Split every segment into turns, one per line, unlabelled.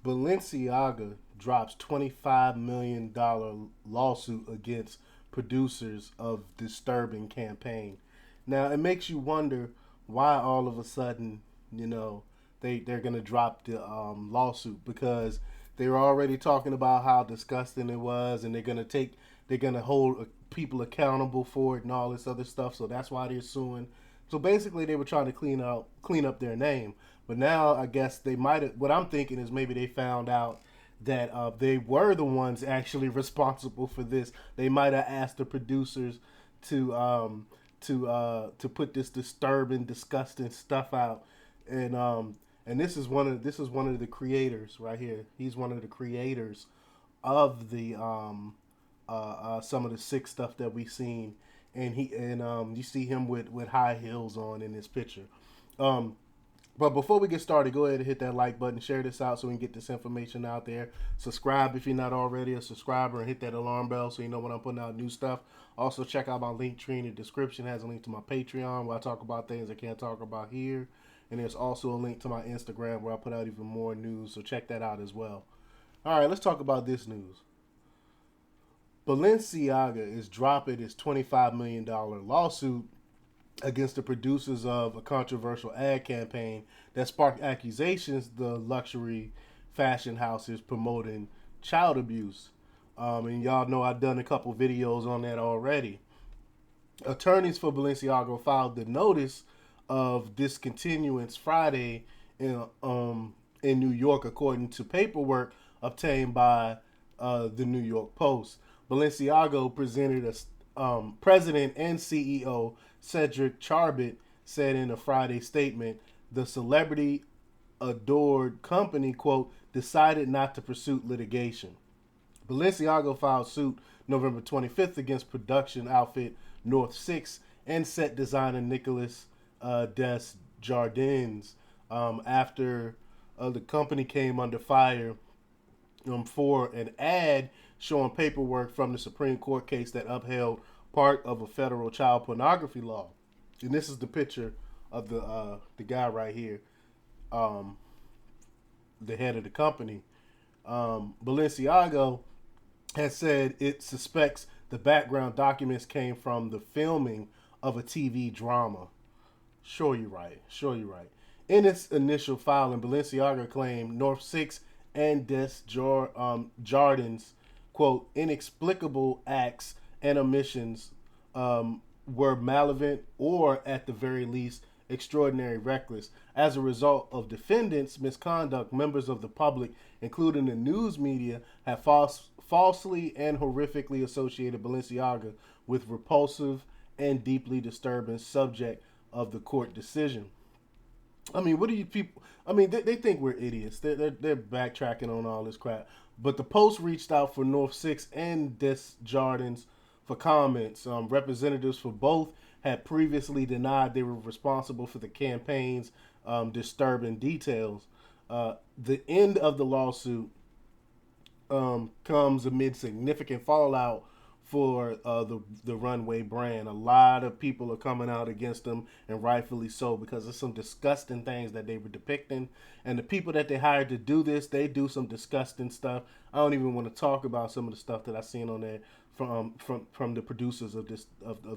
Balenciaga drops $25 million lawsuit against producers of disturbing campaign. Now it makes you wonder why all of a sudden, you know, they're gonna drop the lawsuit, because they were already talking about how disgusting it was, and they're gonna hold people accountable for it and all this other stuff. So that's why they're suing. So basically, they were trying to clean up their name. But now I guess they might have. What I'm thinking is maybe they found out that they were the ones actually responsible for this. They might have asked the producers to to put this disturbing, disgusting stuff out, and this is one of the creators right here. He's one of the creators of the some of the sick stuff that we've seen, and you see him with high heels on in this picture. Um, but before we get started, go ahead and hit that like button, share this out so we can get this information out there. Subscribe if you're not already a subscriber, and hit that alarm bell so you know when I'm putting out new stuff. Also, check out my link tree in the description. It has a link to my Patreon where I talk about things I can't talk about here. And there's also a link to my Instagram where I put out even more news, so check that out as well. All right, let's talk about this news. Balenciaga is dropping its $25 million lawsuit against the producers of a controversial ad campaign that sparked accusations the luxury fashion house is promoting child abuse. And y'all know I've done a couple videos on that already. Attorneys for Balenciaga filed the notice of discontinuance Friday in New York, according to paperwork obtained by the New York Post. Balenciaga president and CEO Cedric Charbit said in a Friday statement, the celebrity adored company, quote, decided not to pursue litigation. Balenciaga filed suit November 25th against production outfit North 6 and set designer Nicolas Desjardins after the company came under fire for an ad showing paperwork from the Supreme Court case that upheld part of a federal child pornography law. And this is the picture of the guy right here, the head of the company. Balenciaga has said it suspects the background documents came from the filming of a TV drama. Sure, you're right. Sure, you're right. In its initial filing, Balenciaga claimed North 6 and Jardins, quote, inexplicable acts and omissions were malevolent or, at the very least, extraordinary reckless. As a result of defendants' misconduct, members of the public, including the news media, have falsely and horrifically associated Balenciaga with repulsive and deeply disturbing subject of the court decision. I mean, what do you people? I mean, they think we're idiots. They're backtracking on all this crap. But the Post reached out for North 6 and Desjardins for comments. Representatives for both had previously denied they were responsible for the campaign's disturbing details. The end of the lawsuit comes amid significant fallout for the runway brand. A lot of people are coming out against them, and rightfully so, because there's some disgusting things that they were depicting. And the people that they hired to do this, they do some disgusting stuff. I don't even want to talk about some of the stuff that I've seen on there from the producers of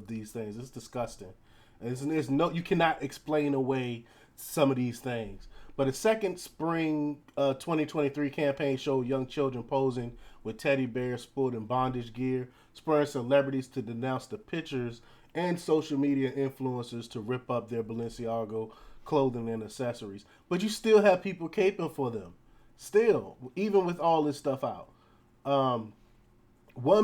these things. It's disgusting. There's no, you cannot explain away some of these things. But a second spring 2023 campaign showed young children posing with teddy bears sporting bondage gear, spurring celebrities to denounce the pictures and social media influencers to rip up their Balenciaga clothing and accessories. But you still have people caping for them. Still, even with all this stuff out. One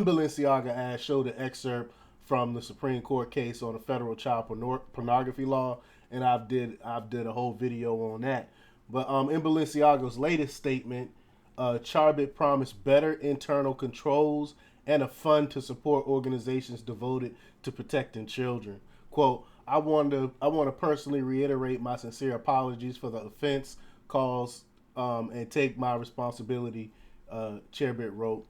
Balenciaga ad showed an excerpt from the Supreme Court case on a federal child pornography law, and I've did a whole video on that. But in Balenciaga's latest statement, Charbit promised better internal controls and a fund to support organizations devoted to protecting children. Quote, I want to personally reiterate my sincere apologies for the offense caused and take my responsibility, Charbit wrote.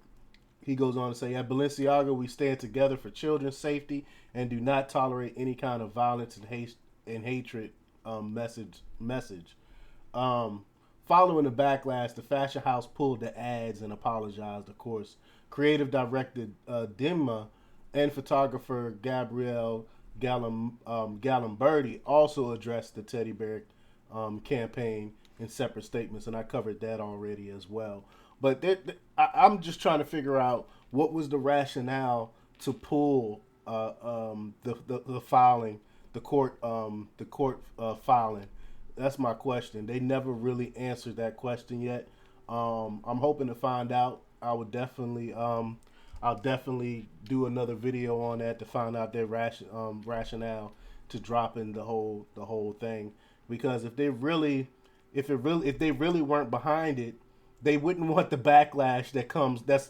He goes on to say, at Balenciaga, we stand together for children's safety and do not tolerate any kind of violence and hatred message. Following the backlash, the fashion house pulled the ads and apologized, of course. Creative director Dimma and photographer Gabrielle Galimberti also addressed the teddy bear campaign in separate statements, and I covered that already as well. But I'm just trying to figure out what was the rationale to pull the filing, the court filing. That's my question. They never really answered that question yet. I'm hoping to find out. I'll definitely do another video on that to find out their rationale to dropping the whole thing. Because if they really weren't behind it, they wouldn't want the backlash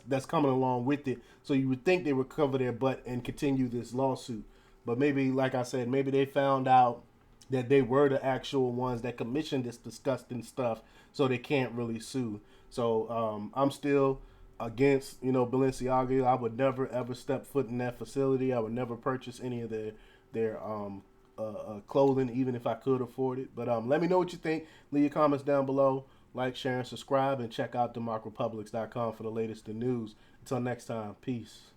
that's coming along with it. So you would think they would cover their butt and continue this lawsuit. But maybe, like I said, maybe they found out that they were the actual ones that commissioned this disgusting stuff, so they can't really sue. So I'm still against Balenciaga. I would never ever step foot in that facility. I would never purchase any of their clothing, even if I could afford it. But let me know what you think. Leave your comments down below. Like, share, and subscribe, and check out democrepublics.com for the latest in news. Until next time, peace.